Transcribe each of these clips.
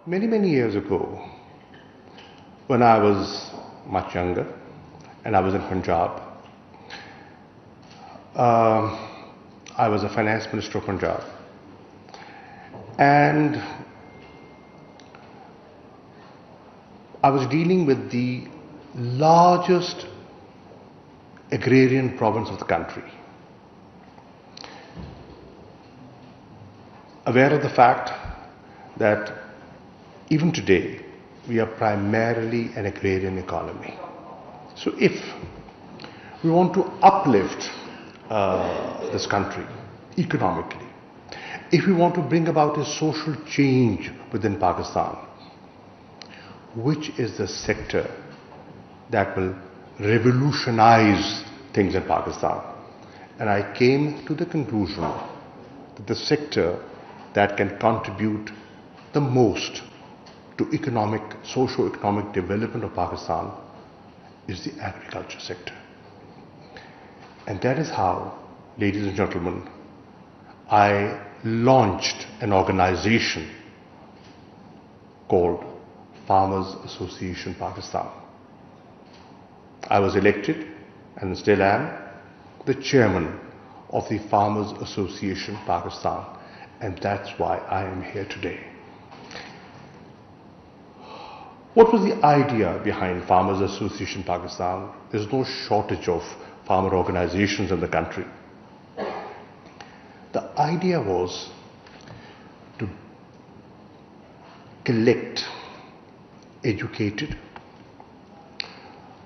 Many years ago, when I was much younger and I was in Punjab, um, I was a finance minister of Punjab. And I was dealing with the largest agrarian province of the country. Aware of the fact that even today we are primarily an agrarian economy. So if we want to uplift this country economically, if we want to bring about a social change within Pakistan, which is the sector that will revolutionize things in Pakistan? And I came to the conclusion that the sector that can contribute the most to socio-economic development of Pakistan is the agriculture sector. And that is how, ladies and gentlemen, I launched an organization called Farmers Association Pakistan. I was elected and still am the chairman of the Farmers Association Pakistan, and that's why I am here today. What was the idea behind Farmers Association Pakistan? There's no shortage of farmer organizations in the country. The idea was to collect educated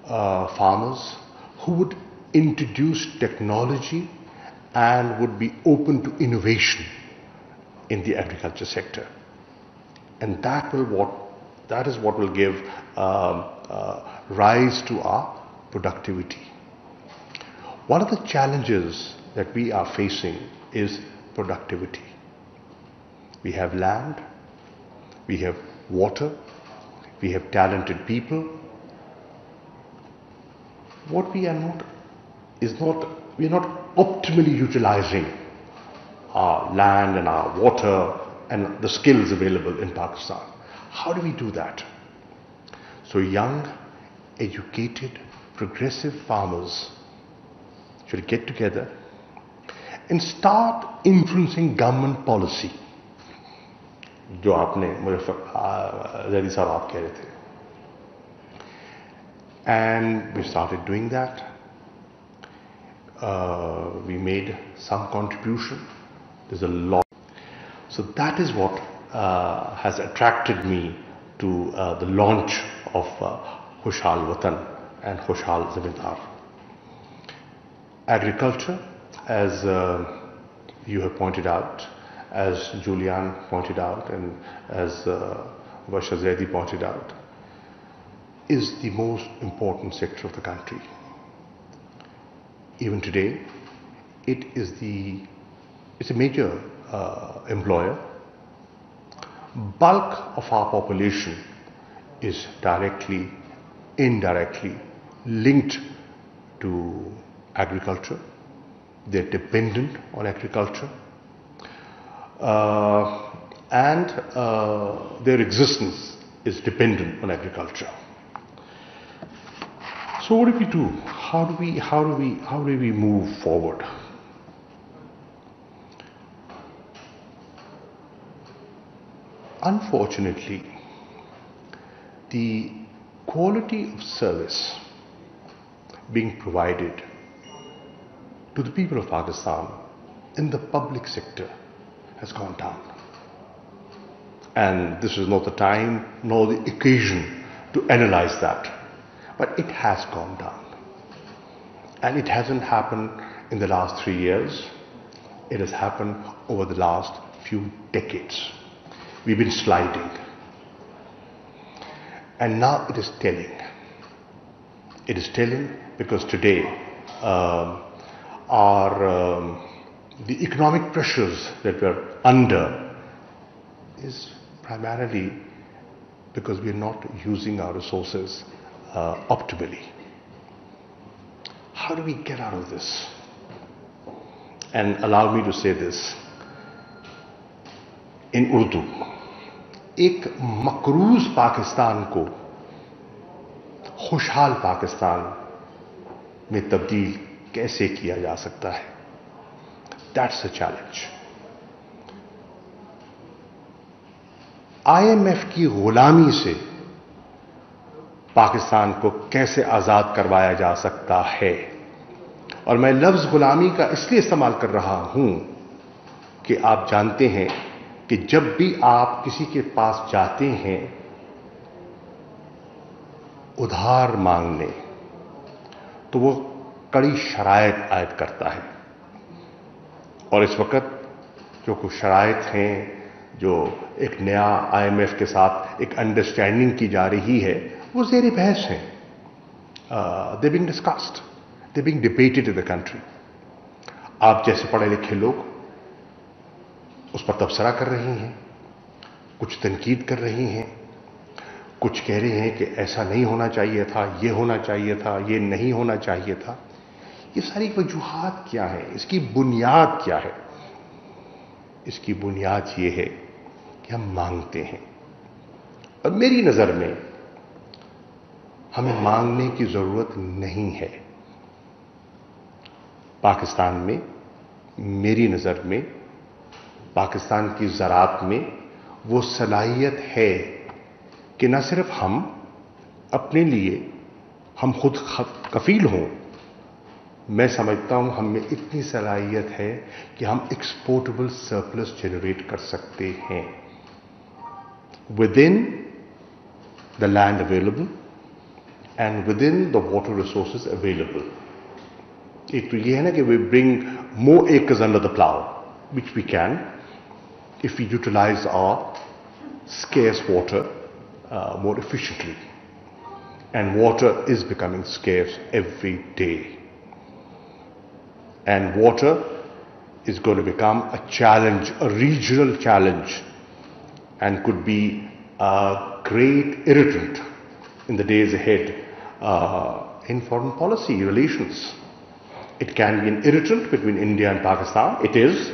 farmers who would introduce technology and would be open to innovation in the agriculture sector. And that is what will give rise to our productivity. One of the challenges that we are facing is productivity. We have land, we have water, we have talented people. What we are not we are not optimally utilizing our land and our water and the skills available in Pakistan. How do we do that? So young, educated, progressive farmers should get together and start influencing government policy. جو آپ نے مجھے زیدی صاحب آپ کہہ رہے تھے. And we started doing that. We made some contribution. There's a lot. So that is what has attracted me to the launch of Khushhal Watan and Khushhal Zamindar. Agriculture, as you have pointed out, as Julian pointed out, and as Varsha Zaidi pointed out, is the most important sector of the country. Even today, it's a major employer. Bulk of our population is directly, indirectly linked to agriculture. They're dependent on agriculture. And their existence is dependent on agriculture. So what do we do? How do we move forward? Unfortunately, the quality of service being provided to the people of Pakistan in the public sector has gone down. And this is not the time nor the occasion to analyze that. But it has gone down. And it hasn't happened in the last 3 years. It has happened over the last few decades. We've been sliding. And now it is telling. It is telling because today the economic pressures that we're under is primarily because we're not using our resources optimally. How do we get out of this? And allow me to say this in Urdu. ایک مقروض پاکستان کو خوشحال پاکستان میں تبدیل کیسے کیا جا سکتا ہے؟ That's a challenge. I M F کی غلامی سے پاکستان کو کیسے آزاد کروایا جا سکتا ہے؟ اور میں لفظ غلامی کا اس لیے استعمال کر رہا ہوں کہ آپ جانتے ہیں کہ جب بھی آپ کسی کے پاس جاتے ہیں ادھار مانگنے تو وہ کڑی شرائط عائد کرتا ہے. اور اس وقت جو کچھ شرائط ہیں جو ایک نیا آئی ایم ایف کے ساتھ ایک انڈرسٹینڈنگ کی جا رہی ہے وہ زیر بحث ہیں. They being discussed, they being debated in the country. آپ جیسے پڑھے لکھے لوگ اس پر تبصرہ کر رہے ہیں, کچھ تنقید کر رہے ہیں, کچھ کہہ رہے ہیں کہ ایسا نہیں ہونا چاہیے تھا, یہ ہونا چاہیے تھا, یہ نہیں ہونا چاہیے تھا. یہ ساری وجوہات کیا ہیں؟ اس کی بنیاد کیا ہے؟ اس کی بنیاد یہ ہے کہ ہم مانگتے ہیں. اور میری نظر میں ہمیں مانگنے کی ضرورت نہیں ہے. پاکستان میں میری نظر میں پاکستان کی زراعت میں وہ صلاحیت ہے کہ نہ صرف ہم اپنے لیے ہم خود کفیل ہوں, میں سمجھتا ہوں ہم میں اتنی صلاحیت ہے کہ ہم ایکسپورٹیبل سرپلس جنریٹ کر سکتے ہیں within the land available and within the water resources available. ایک تو یہ ہے نا کہ we bring more acres under the plow, which we can if we utilize our scarce water more efficiently. And water is becoming scarce every day. And water is going to become a challenge, a regional challenge, and could be a great irritant in the days ahead in foreign policy relations. It can be an irritant between India and Pakistan. It is.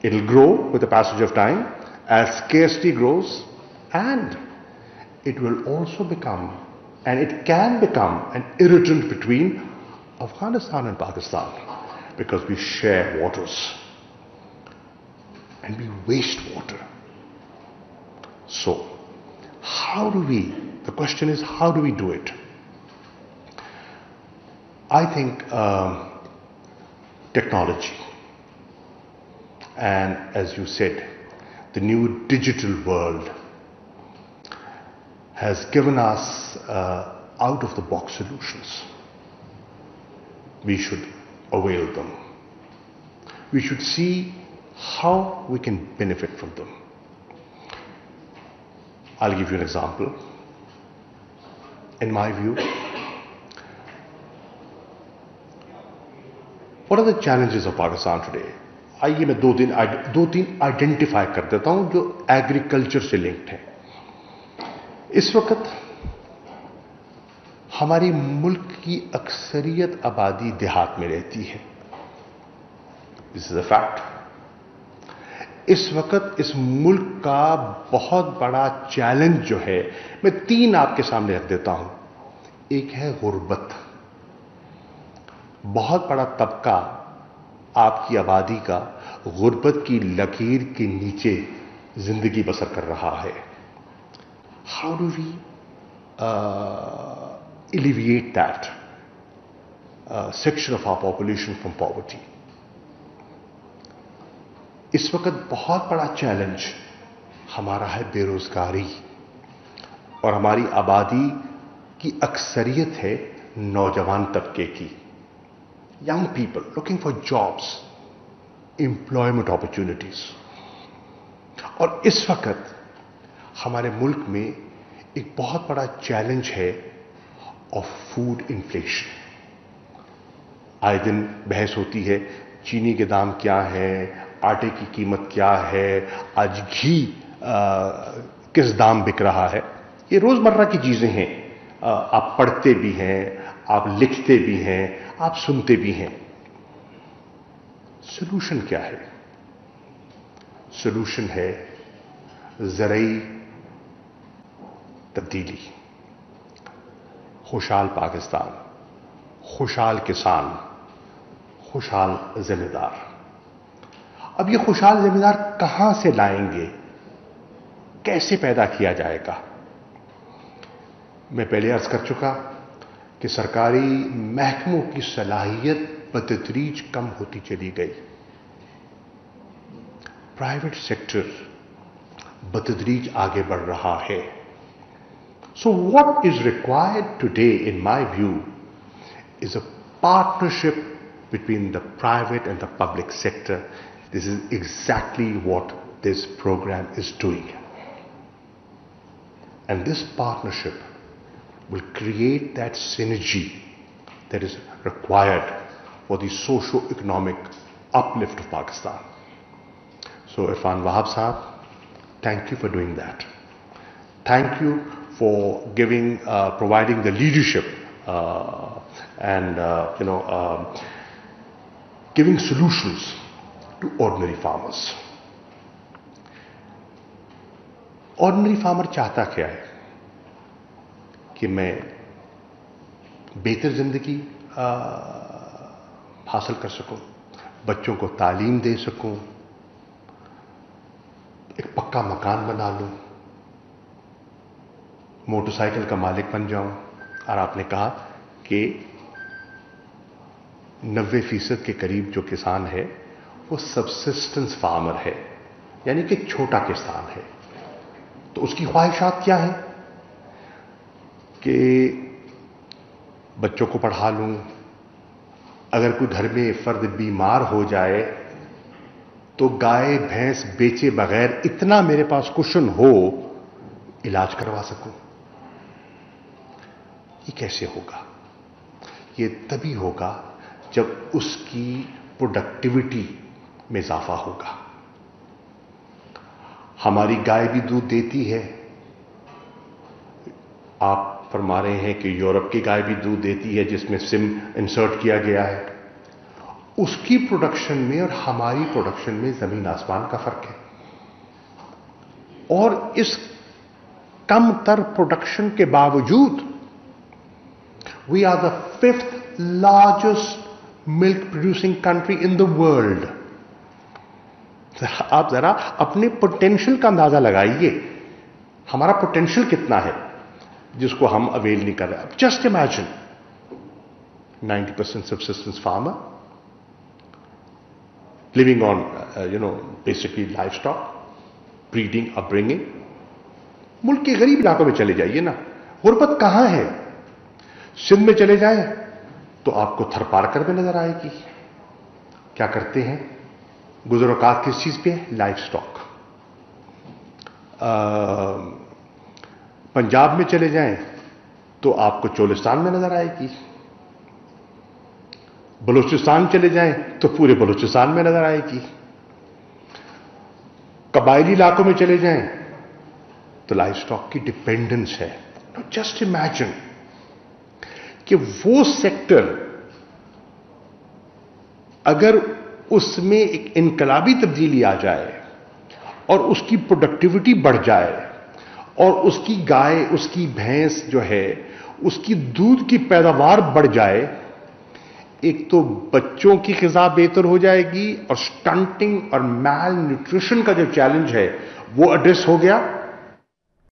It will grow with the passage of time as scarcity grows, and it will also become, and it can become, an irritant between Afghanistan and Pakistan, because we share waters and we waste water. So, the question is, how do we do it? I think technology, and as you said, the new digital world has given us out-of-the-box solutions. We should avail them. We should see how we can benefit from them. I'll give you an example. In my view, what are the challenges of Pakistan today? آئیے میں دو تین identify کر دیتا ہوں جو agriculture سے linked ہیں. اس وقت ہماری ملک کی اکثریت آبادی دیہات میں رہتی ہے. This is a fact. اس وقت اس ملک کا بہت بڑا چیلنج جو ہے, میں تین آپ کے سامنے رکھ دیتا ہوں. ایک ہے غربت. بہت بڑا طبقہ آپ کی آبادی کا غربت کی لکیر کے نیچے زندگی بسر کر رہا ہے. How do we alleviate that section of our population from poverty? اس وقت بہت بڑا چیلنج ہمارا ہے بے روزگاری, اور ہماری آبادی کی اکثریت ہے نوجوان طبقے کی. Young people looking for jobs, employment opportunities. اور اس وقت ہمارے ملک میں ایک بہت بڑا چیلنج ہے آف فوڈ انفلیشن. آئے دن بحث ہوتی ہے چینی کے دام کیا ہے, آٹے کی قیمت کیا ہے, آج گھی کس دام بک رہا ہے. یہ روزمرہ کی چیزیں ہیں, آپ پڑھتے بھی ہیں, آپ لکھتے بھی ہیں, آپ سنتے بھی ہیں. سلوشن کیا ہے؟ سلوشن ہے زرعی تبدیلی، خوشحال پاکستان، خوشحال کسان، خوشحال ذمہ دار. اب یہ خوشحال ذمہ دار کہاں سے لائیں گے؟ کیسے پیدا کیا جائے گا؟ میں پہلے عرض کر چکا کہ سرکاری محکموں کی صلاحیت بتدریج کم ہوتی چلی گئی. پرائیویٹ سیکٹر بتدریج آگے بڑھ رہا ہے. So what is required today, in my view, is a partnership between the private and the public sector. This is exactly what this program is doing. And this partnership will create that synergy that is required for the socio-economic uplift of Pakistan. So Irfan Wahab Sahab, thank you for doing that. Thank you for providing the leadership and giving solutions to ordinary farmers. Ordinary farmer چاہتا کیا ہے؟ کہ میں بہتر زندگی حاصل کر سکوں، بچوں کو تعلیم دے سکوں، ایک پکا مکان بنا لوں، موٹر سائیکل کا مالک بن جاؤں. اور آپ نے کہا کہ 90% کے قریب جو کسان ہے وہ سبسسٹنس فارمر ہے، یعنی کہ چھوٹا کسان ہے. تو اس کی خواہشات کیا ہیں؟ کہ بچوں کو پڑھا لوں، اگر کوئی گھر میں فرد بیمار ہو جائے تو گائے بھینس بیچے بغیر اتنا میرے پاس کشن ہو علاج کروا سکوں. یہ کیسے ہوگا؟ یہ تبھی ہوگا جب اس کی پروڈکٹیوٹی میں اضافہ ہوگا. ہماری گائے بھی دودھ دیتی ہے. آپ فرما رہے ہیں کہ یورپ کی گائے بھی دودھ دیتی ہے جس میں سم انسرٹ کیا گیا ہے. اس کی پروڈکشن میں اور ہماری پروڈکشن میں زمین آسمان کا فرق ہے. اور اس کم تر پروڈکشن کے باوجود we are the 5th largest milk producing country in the world. آپ ذرا اپنے پوٹینشل کا اندازہ لگائیے، ہمارا پوٹینشل کتنا ہے جس کو ہم اویل نہیں کر رہے. Just imagine 90% subsistence farmer living on basically livestock, breeding, upbringing. ملک کے غریب علاقوں میں چلے جائیے نا، غربت کہاں ہے؟ سندھ میں چلے جائیں تو آپ کو تھر پارکر میں نظر آئے گی. کیا کرتے ہیں؟ گزر اوقات کس چیز پہ؟ Life stock. پنجاب میں چلے جائیں تو آپ کو چولستان میں نظر آئے گی. بلوچستان چلے جائیں تو پورے بلوچستان میں نظر آئے گی. قبائلی علاقوں میں چلے جائیں تو لائف سٹاک کی ڈپینڈنس ہے. جسٹ امیجن کہ وہ سیکٹر اگر اس میں ایک انقلابی تبدیلی آ جائے اور اس کی پروڈکٹیوٹی بڑھ جائے اور اس کی گائے، اس کی بھینس جو ہے اس کی دودھ کی پیداوار بڑھ جائے، ایک تو بچوں کی غذا بہتر ہو جائے گی اور سٹنٹنگ اور میل نیوٹریشن کا جو چیلنج ہے وہ ایڈریس ہو گیا.